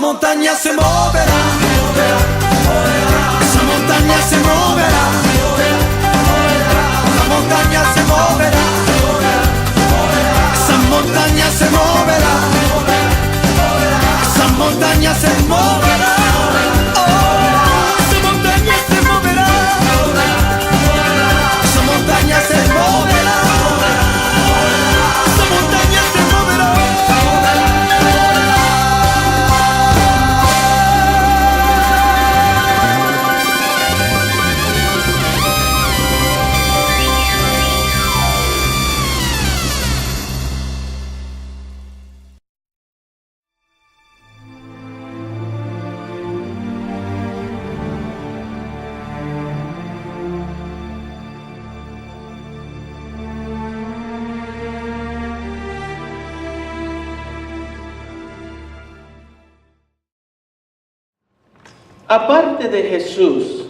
montaña se moverá, esa montaña se moverá, la montaña se moverá, esa montaña se moverá, esa montaña se moverá, esa montaña se moverá, esa montaña se moverá, esa montaña se moverá. Aparte de Jesús,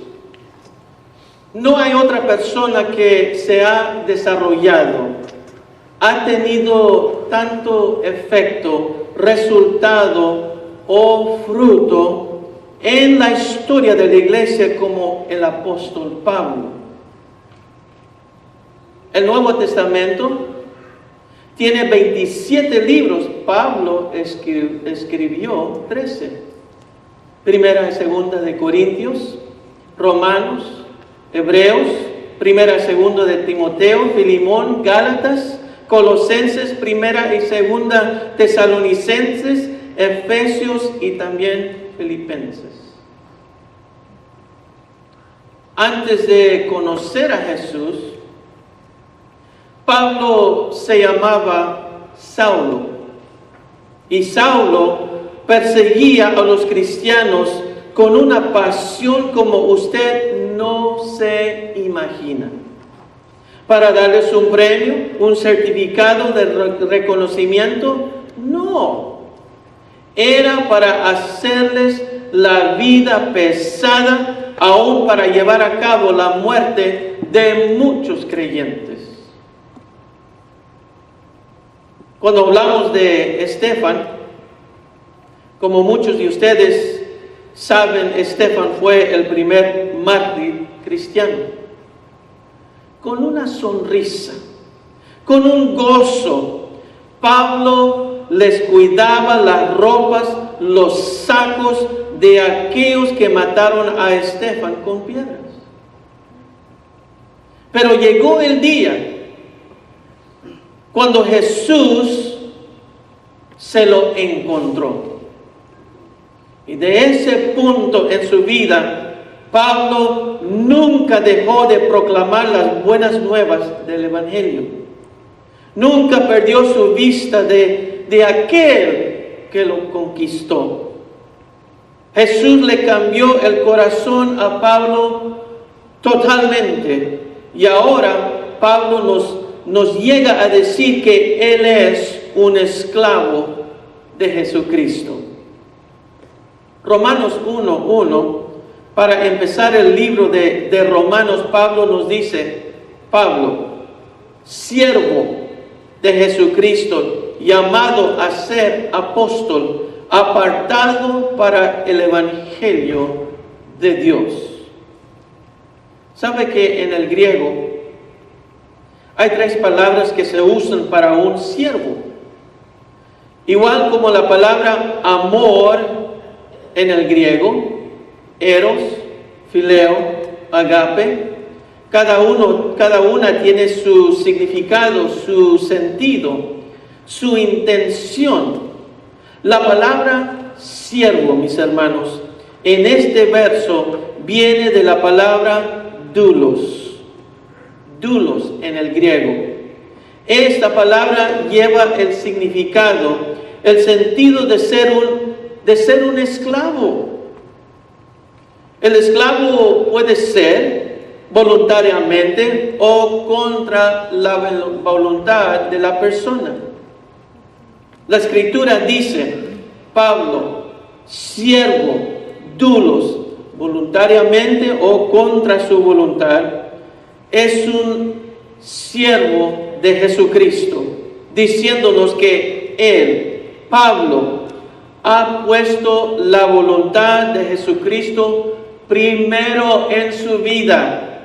no hay otra persona que se ha desarrollado, ha tenido tanto efecto, resultado o fruto en la historia de la iglesia como el apóstol Pablo. El Nuevo Testamento tiene 27 libros, Pablo escribió 13. Primera y segunda de Corintios, Romanos, Hebreos, primera y segunda de Timoteo, Filemón, Gálatas, Colosenses, primera y segunda Tesalonicenses, Efesios y también Filipenses. Antes de conocer a Jesús, Pablo se llamaba Saulo, y Saulo perseguía a los cristianos con una pasión como usted no se imagina. ¿Para darles un premio, un certificado de reconocimiento? No. Era para hacerles la vida pesada, aún para llevar a cabo la muerte de muchos creyentes. Cuando hablamos de Esteban, como muchos de ustedes saben, Esteban fue el primer mártir cristiano. Con una sonrisa, con un gozo, Pablo les cuidaba las ropas, los sacos de aquellos que mataron a Esteban con piedras. Pero llegó el día cuando Jesús se lo encontró. Y de ese punto en su vida, Pablo nunca dejó de proclamar las buenas nuevas del Evangelio. Nunca perdió su vista de aquel que lo conquistó. Jesús le cambió el corazón a Pablo totalmente. Y ahora Pablo nos llega a decir que él es un esclavo de Jesucristo. Romanos 1:1, para empezar el libro de Romanos, Pablo nos dice, Pablo, siervo de Jesucristo, llamado a ser apóstol, apartado para el Evangelio de Dios. ¿Sabe que en el griego hay 3 palabras que se usan para un siervo? Igual como la palabra amor en el griego, eros, fileo, agape, cada una tiene su significado, su sentido, su intención. La palabra siervo, mis hermanos, en este verso viene de la palabra doulos. Doulos en el griego. Esta palabra lleva el significado, el sentido de ser un esclavo. El esclavo puede ser voluntariamente o contra la voluntad de la persona. La Escritura dice, Pablo, siervo, doulos, voluntariamente o contra su voluntad, es un siervo de Jesucristo, diciéndonos que él, Pablo, ha puesto la voluntad de Jesucristo primero en su vida.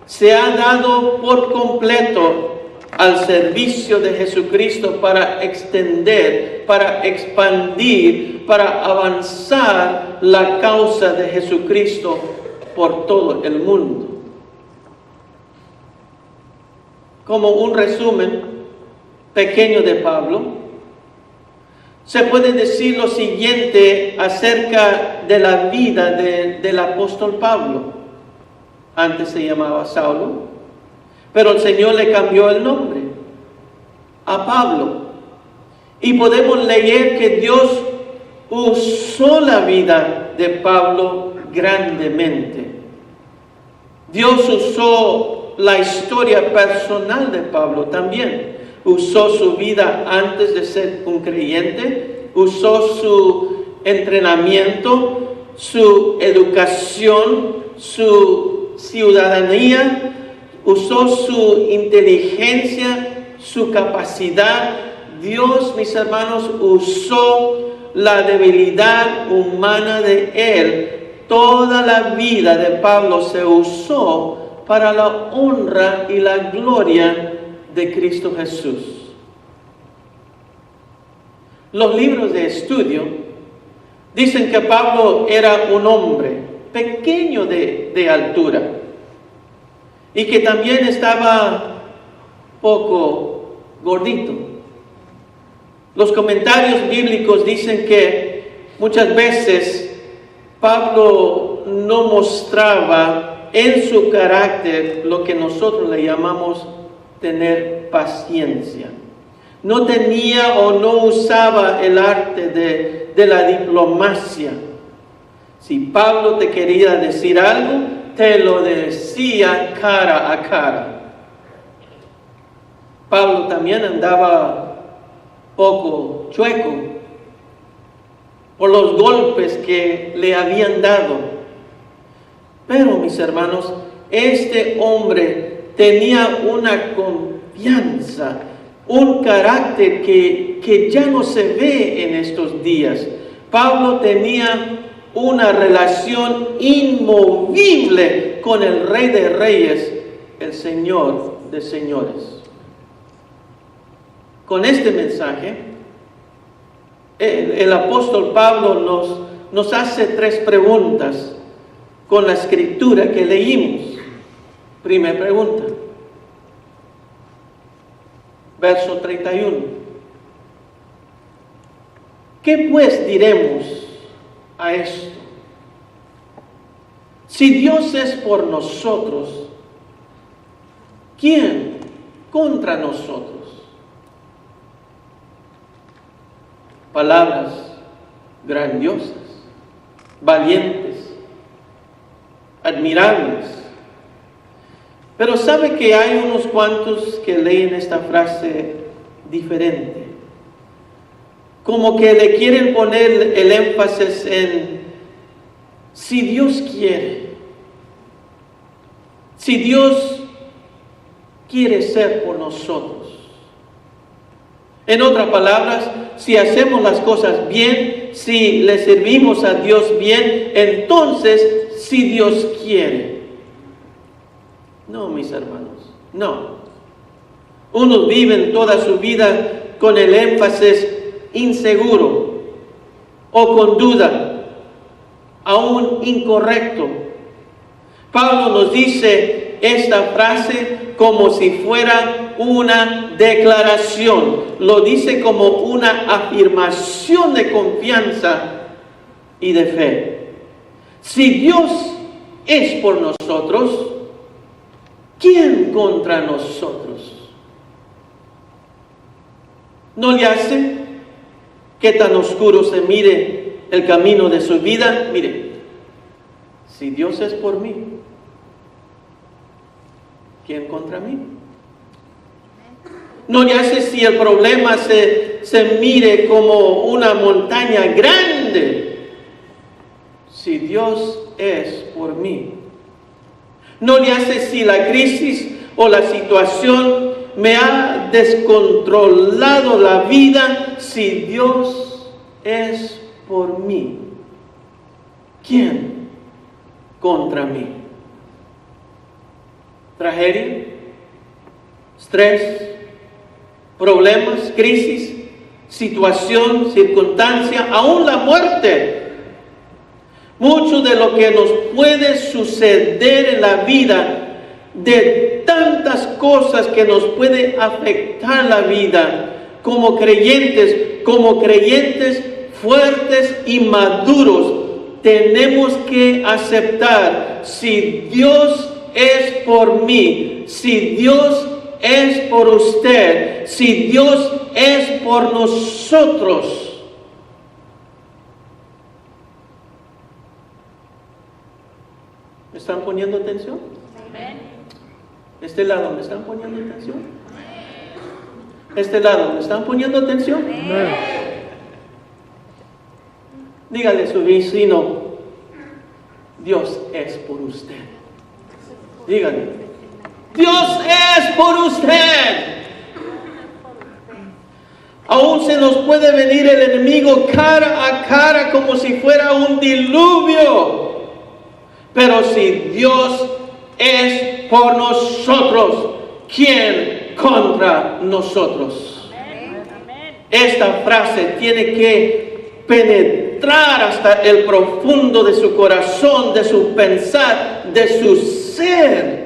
Se ha dado por completo al servicio de Jesucristo para extender, para expandir, para avanzar la causa de Jesucristo por todo el mundo. Como un resumen pequeño de Pablo, se puede decir lo siguiente acerca de la vida del apóstol Pablo. Antes se llamaba Saulo, pero el Señor le cambió el nombre a Pablo. Y podemos leer que Dios usó la vida de Pablo grandemente. Dios usó la historia personal de Pablo también. Usó su vida antes de ser un creyente, usó su entrenamiento, su educación, su ciudadanía, usó su inteligencia, su capacidad. Dios, mis hermanos, usó la debilidad humana de él. Toda la vida de Pablo se usó para la honra y la gloria de Cristo Jesús. Los libros de estudio dicen que Pablo era un hombre pequeño de altura y que también estaba poco gordito. Los comentarios bíblicos dicen que muchas veces Pablo no mostraba en su carácter lo que nosotros le llamamos tener paciencia. No tenía o no usaba el arte de la diplomacia. Si Pablo te quería decir algo, te lo decía cara a cara. Pablo también andaba poco chueco por los golpes que le habían dado. Pero, mis hermanos, este hombre tenía una confianza, un carácter que ya no se ve en estos días. Pablo tenía una relación inmovible con el Rey de Reyes, el Señor de Señores. Con este mensaje, el apóstol Pablo nos hace tres preguntas con la escritura que leímos. Primera pregunta, verso 31. ¿Qué pues diremos a esto? Si Dios es por nosotros, ¿quién contra nosotros? Palabras grandiosas, valientes, admirables. Pero sabe que hay unos cuantos que leen esta frase diferente. Como que le quieren poner el énfasis en si Dios quiere. Si Dios quiere ser por nosotros. En otras palabras, si hacemos las cosas bien, si le servimos a Dios bien, entonces si Dios quiere. No, mis hermanos, no. Unos viven toda su vida con el énfasis inseguro o con duda, aún incorrecto. Pablo nos dice esta frase como si fuera una declaración. Lo dice como una afirmación de confianza y de fe. Si Dios es por nosotros, ¿quién contra nosotros? ¿No le hace que tan oscuro se mire el camino de su vida? Mire, si Dios es por mí, ¿quién contra mí? No le hace si el problema se mire como una montaña grande. Si Dios es por mí. No le hace si la crisis o la situación me ha descontrolado la vida. Si Dios es por mí, ¿quién contra mí? Tragedia, estrés, problemas, crisis, situación, circunstancia, aún la muerte. Mucho de lo que nos puede suceder en la vida, de tantas cosas que nos puede afectar la vida como creyentes fuertes y maduros, tenemos que aceptar: si Dios es por mí, si Dios es por usted, si Dios es por nosotros. ¿Me están poniendo atención? Este lado, ¿me están poniendo atención? Este lado, ¿me están poniendo atención? Dígale a su vecino: Dios es por usted. Dígale: Dios es por usted. Aún se nos puede venir el enemigo cara a cara como si fuera un diluvio. Pero si Dios es por nosotros, ¿quién contra nosotros? Esta frase tiene que penetrar hasta el profundo de su corazón, de su pensar, de su ser.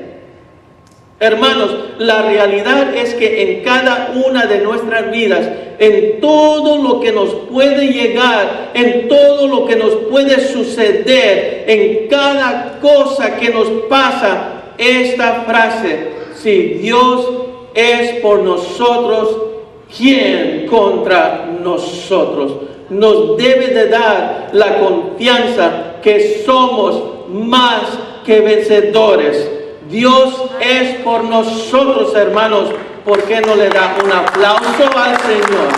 Hermanos, la realidad es que en cada una de nuestras vidas, en todo lo que nos puede llegar, en todo lo que nos puede suceder, en cada cosa que nos pasa, esta frase: si Dios es por nosotros, ¿quién contra nosotros? Nos debe de dar la confianza que somos más que vencedores. Dios es por nosotros, hermanos. ¿Por qué no le da un aplauso al Señor?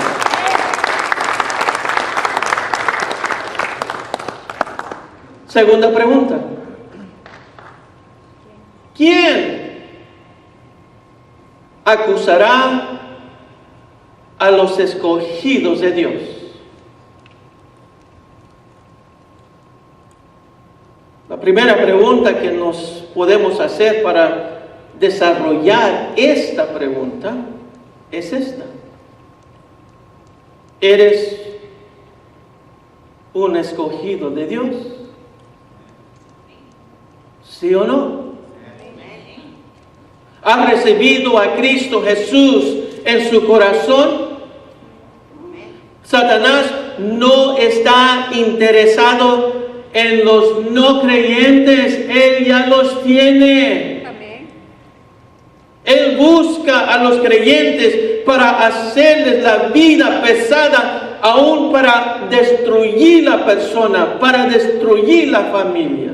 Segunda pregunta: ¿quién acusará a los escogidos de Dios? La primera pregunta que nos podemos hacer para desarrollar esta pregunta es esta: ¿eres un escogido de Dios? ¿Sí o no? ¿Has recibido a Cristo Jesús en su corazón? Satanás no está interesado en los no creyentes, él ya los tiene. Él busca a los creyentes para hacerles la vida pesada, aún para destruir la persona, para destruir la familia.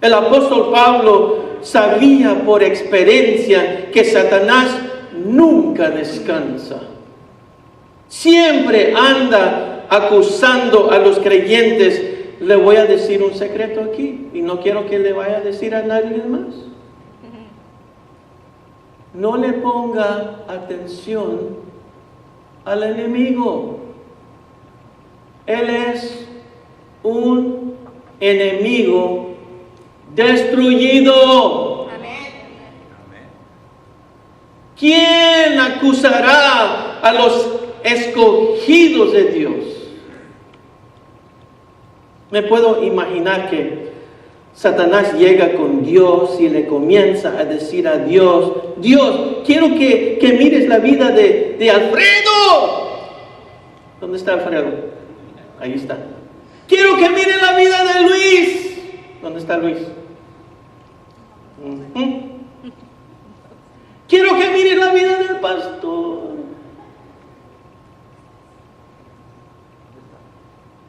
El apóstol Pablo sabía por experiencia que Satanás nunca descansa. Siempre anda acusando a los creyentes. Le voy a decir un secreto aquí y no quiero que le vaya a decir a nadie más. No le ponga atención al enemigo. Él es un enemigo destruido. ¿Quién acusará a los escogidos de Dios? Me puedo imaginar que Satanás llega con Dios y le comienza a decir a Dios: Dios, quiero que mires la vida de Alfredo. ¿Dónde está Alfredo? Ahí está. Quiero que mires la vida de Luis. ¿Dónde está Luis? Quiero que mires la vida del pastor.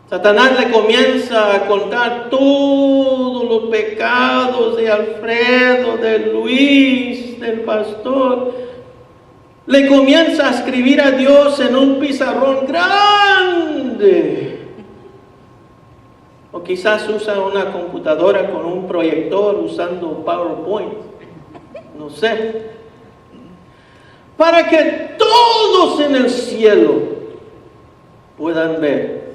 Satanás le comienza a contar todos los pecados de Alfredo, de Luis, del pastor. Le comienza a escribir a Dios en un pizarrón grande. O quizás usa una computadora con un proyector usando PowerPoint. No sé. Para que todos en el cielo puedan ver.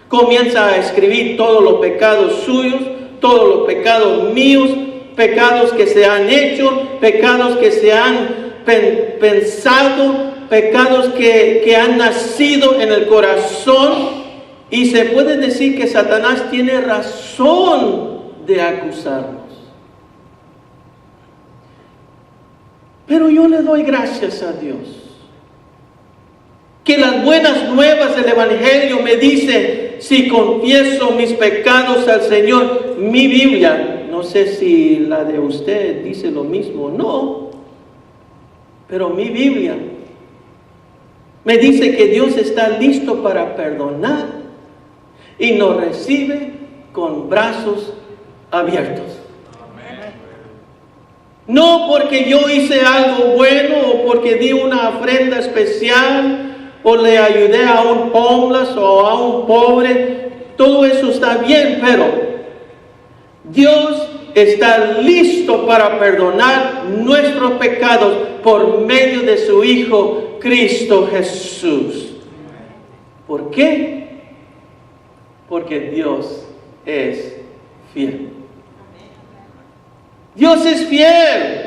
Comienza a escribir todos los pecados suyos, todos los pecados míos, pecados que se han hecho, pecados que se han pensado, pecados que han nacido en el corazón. Y se puede decir que Satanás tiene razón de acusarnos. Pero yo le doy gracias a Dios que las buenas nuevas del Evangelio me dicen, si confieso mis pecados al Señor, mi Biblia, no sé si la de usted dice lo mismo, no, pero mi Biblia me dice que Dios está listo para perdonar y nos recibe con brazos abiertos. No porque yo hice algo bueno o porque di una ofrenda especial o le ayudé a un homeless o a un pobre. Todo eso está bien, pero Dios está listo para perdonar nuestros pecados por medio de su Hijo Cristo Jesús. ¿Por qué? Porque Dios es fiel. Dios es fiel.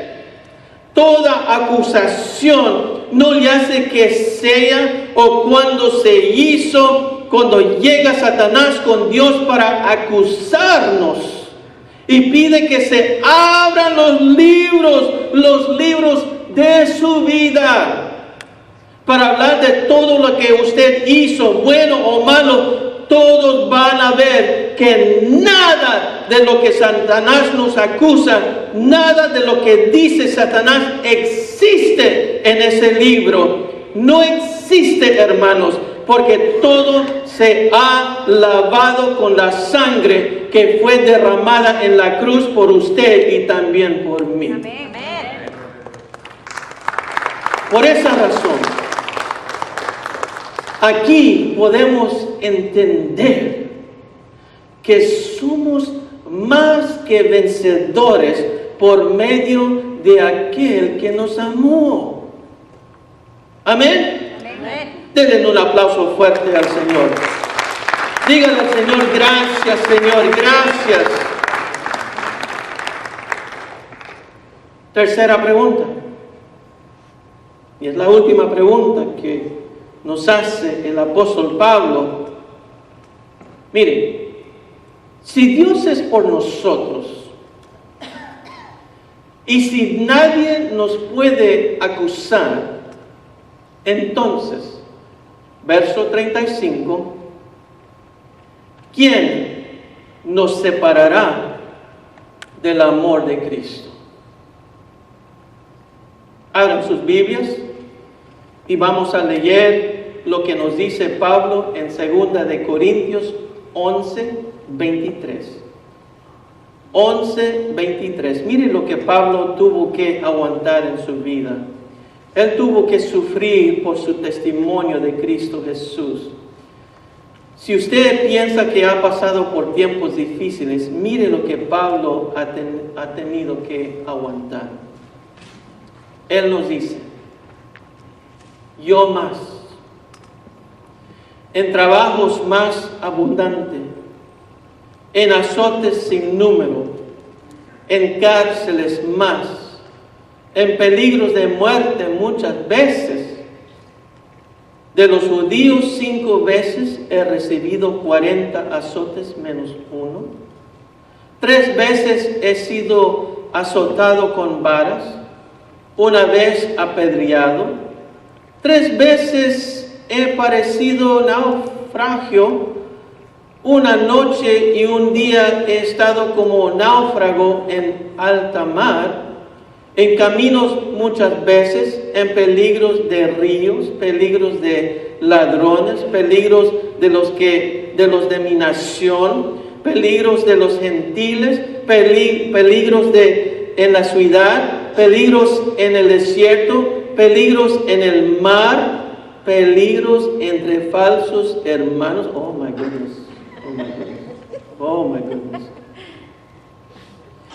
Toda acusación no le hace que sea o cuando se hizo, cuando llega Satanás con Dios para acusarnos y pide que se abran los libros de su vida para hablar de todo lo que usted hizo, bueno o malo. Todos van a ver que nada de lo que Satanás nos acusa, nada de lo que dice Satanás existe en ese libro. No existe, hermanos, porque todo se ha lavado con la sangre que fue derramada en la cruz por usted y también por mí. Amén. Por esa razón, aquí podemos entender que somos más que vencedores por medio de aquel que nos amó. Amén. Denle un aplauso fuerte al Señor. Díganle al Señor, gracias Señor, gracias. Tercera pregunta. Y es la última pregunta que nos hace el apóstol Pablo. Mire, si Dios es por nosotros y si nadie nos puede acusar, entonces, verso 35, ¿quién nos separará del amor de Cristo? Abran sus Biblias y vamos a leer lo que nos dice Pablo en 2 de Corintios 11:23. 11:23. Mire lo que Pablo tuvo que aguantar en su vida. Él tuvo que sufrir por su testimonio de Cristo Jesús. Si usted piensa que ha pasado por tiempos difíciles, mire lo que Pablo ha tenido que aguantar. Él nos dice, yo más, en trabajos más abundantes, en azotes sin número, en cárceles más, en peligros de muerte muchas veces. De los judíos 5 veces he recibido 40 azotes menos 1. 3 veces he sido azotado con varas, 1 vez apedreado. 3 veces he padecido naufragio. 1 noche y 1 día he estado como náufrago en alta mar, en caminos muchas veces, en peligros de ríos, peligros de ladrones, peligros de los de mi nación, peligros de los gentiles, peligros en la ciudad, peligros en el desierto, peligros en el mar, peligros entre falsos hermanos. Oh my goodness. Oh my goodness. Oh my goodness.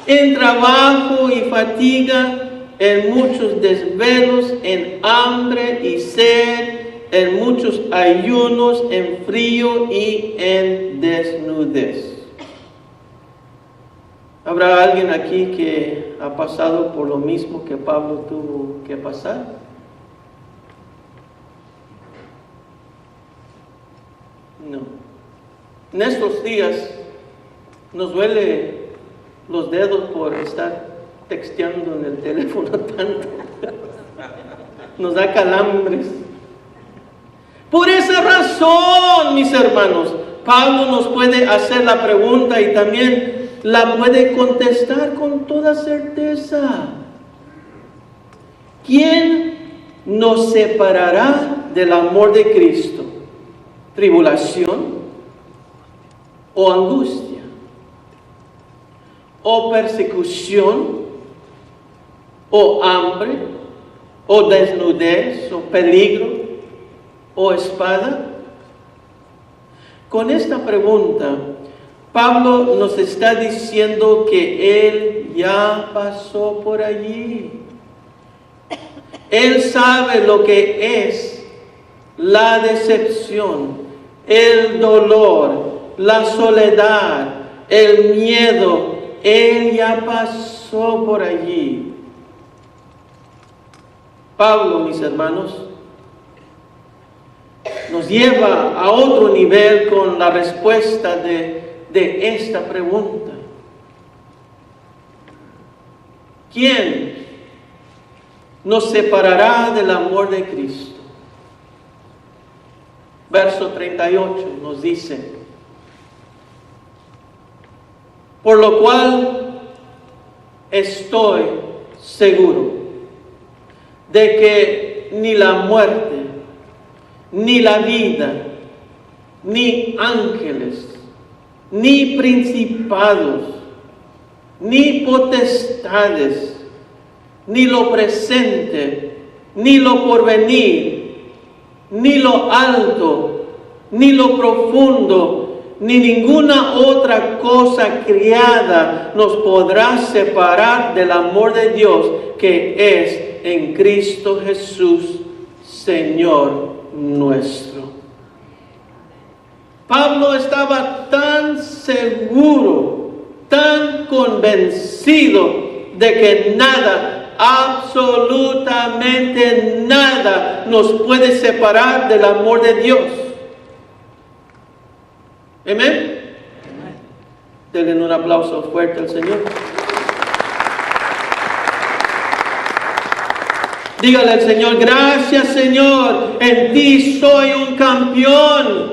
En trabajo y fatiga, en muchos desvelos, en hambre y sed, en muchos ayunos, en frío y en desnudez. ¿Habrá alguien aquí que ha pasado por lo mismo que Pablo tuvo que pasar? No. En estos días nos duele los dedos por estar texteando en el teléfono tanto. Nos da calambres. Por esa razón, mis hermanos, Pablo nos puede hacer la pregunta y también la puede contestar con toda certeza. ¿Quién nos separará del amor de Cristo? ¿Tribulación o angustia? ¿O persecución? ¿O hambre? ¿O desnudez? ¿O peligro? ¿O espada? Con esta pregunta, Pablo nos está diciendo que él ya pasó por allí. Él sabe lo que es la decepción, el dolor, la soledad, el miedo. Él ya pasó por allí. Pablo, mis hermanos, nos lleva a otro nivel con la respuesta de esta pregunta. ¿Quién nos separará del amor de Cristo? Verso 38 nos dice: por lo cual estoy seguro de que ni la muerte, ni la vida, ni ángeles, ni principados, ni potestades, ni lo presente, ni lo porvenir, ni lo alto, ni lo profundo, ni ninguna otra cosa creada nos podrá separar del amor de Dios que es en Cristo Jesús, Señor nuestro. Pablo estaba tan seguro, tan convencido de que nada, absolutamente nada, nos puede separar del amor de Dios. Amén. Denle un aplauso fuerte al Señor. Dígale al Señor: gracias, Señor, en ti soy un campeón.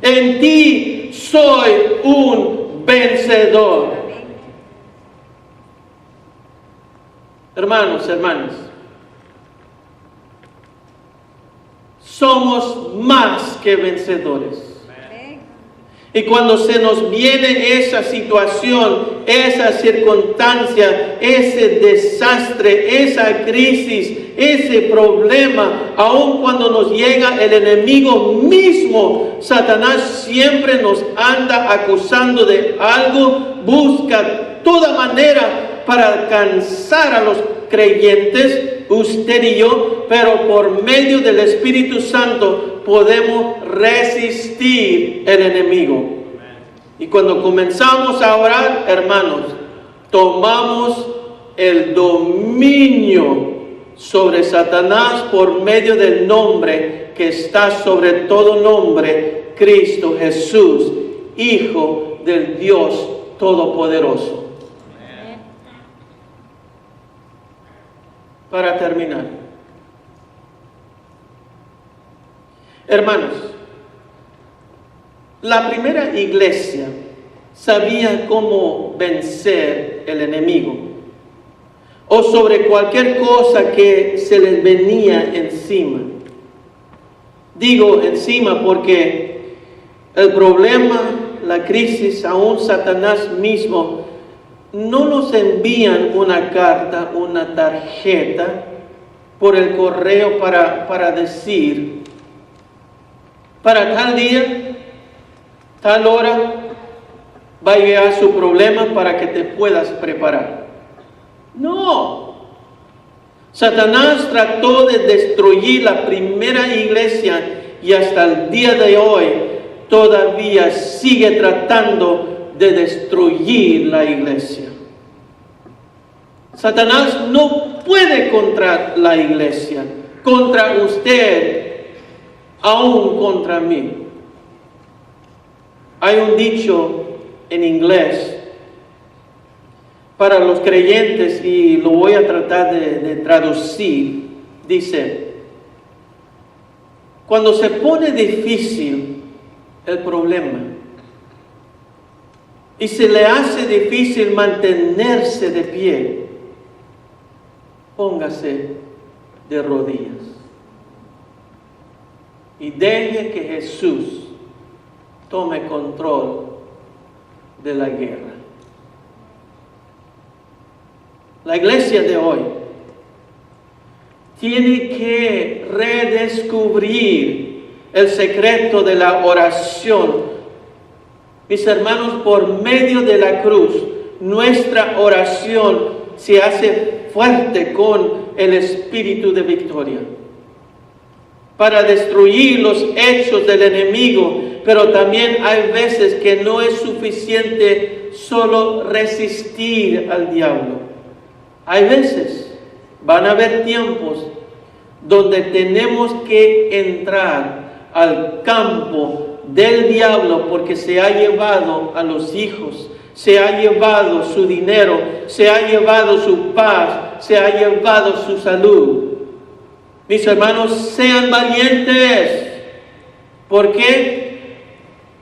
En ti soy un vencedor. Hermanos, hermanas, somos más que vencedores. Y cuando se nos viene esa situación, esa circunstancia, ese desastre, esa crisis, ese problema, aun cuando nos llega el enemigo mismo, Satanás siempre nos anda acusando de algo, busca toda manera para alcanzar a los creyentes, usted y yo, pero por medio del Espíritu Santo podemos resistir el enemigo. Y cuando comenzamos a orar, hermanos, tomamos el dominio sobre Satanás por medio del nombre que está sobre todo nombre, Cristo Jesús, Hijo del Dios Todopoderoso. Para terminar, hermanos, la primera iglesia sabía cómo vencer el enemigo o sobre cualquier cosa que se les venía encima. Digo encima porque el problema, la crisis, aún Satanás mismo, no nos envían una carta, una tarjeta por el correo para decir: para tal día, tal hora, va a llegar su problema para que te puedas preparar. No. Satanás trató de destruir la primera iglesia y hasta el día de hoy todavía sigue tratando de destruir la iglesia. Satanás no puede contra la iglesia, contra usted, aún contra mí. Hay un dicho en inglés para los creyentes y lo voy a tratar de traducir. Dice, cuando se pone difícil el problema y se le hace difícil mantenerse de pie, póngase de rodillas y deje que Jesús tome control de la guerra. La iglesia de hoy tiene que redescubrir el secreto de la oración. Mis hermanos, por medio de la cruz, nuestra oración se hace fuerte con el espíritu de victoria para destruir los hechos del enemigo. Pero también hay veces que no es suficiente solo resistir al diablo. Hay veces, van a haber tiempos donde tenemos que entrar al campo del diablo porque se ha llevado a los hijos, se ha llevado su dinero, se ha llevado su paz, se ha llevado su salud. Mis hermanos, sean valientes. ¿Por qué?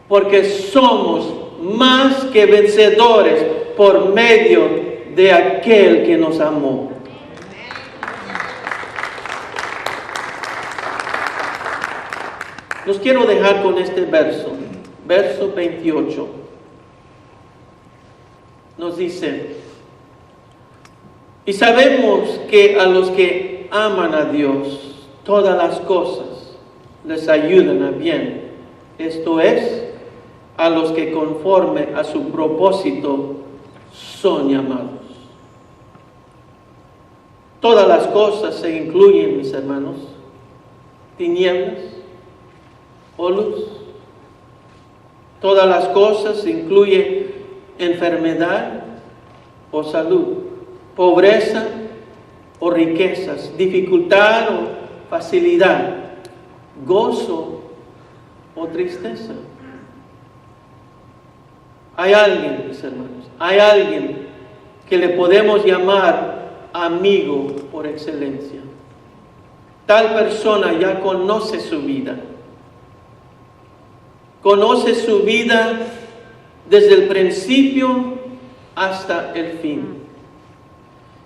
Porque somos más que vencedores por medio de aquel que nos amó. Los quiero dejar con este verso, verso 28. Nos dice, y sabemos que a los que aman a Dios, todas las cosas les ayudan a bien. Esto es, a los que conforme a su propósito son llamados. Todas las cosas se incluyen, mis hermanos, tinieblas o luz. Todas las cosas incluyen enfermedad o salud, pobreza o riquezas, dificultad o facilidad, gozo o tristeza. Hay alguien, mis hermanos, hay alguien que le podemos llamar amigo por excelencia. Tal persona ya conoce su vida. Conoce su vida desde el principio hasta el fin.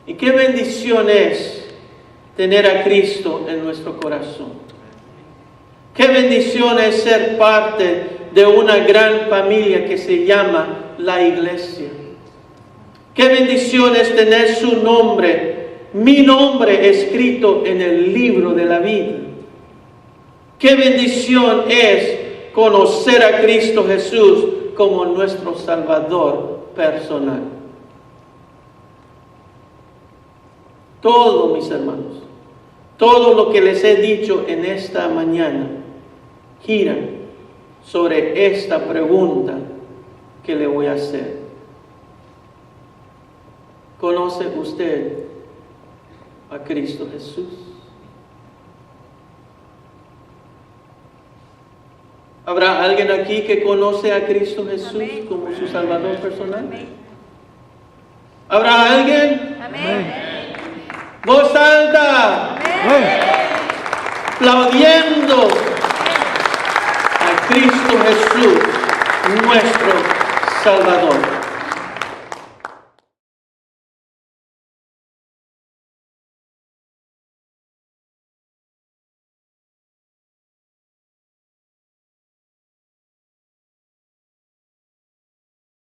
Y qué bendición es tener a Cristo en nuestro corazón. Qué bendición es ser parte de una gran familia que se llama la iglesia. Qué bendición es tener su nombre, mi nombre escrito en el libro de la vida. Qué bendición es conocer a Cristo Jesús como nuestro Salvador personal. Todo, mis hermanos, todo lo que les he dicho en esta mañana gira sobre esta pregunta que le voy a hacer. ¿Conoce usted a Cristo Jesús? ¿Habrá alguien aquí que conoce a Cristo Jesús como su Salvador personal? ¿Habrá alguien? Amén. ¡Voz alta! Aplaudiendo a Cristo Jesús, nuestro Salvador.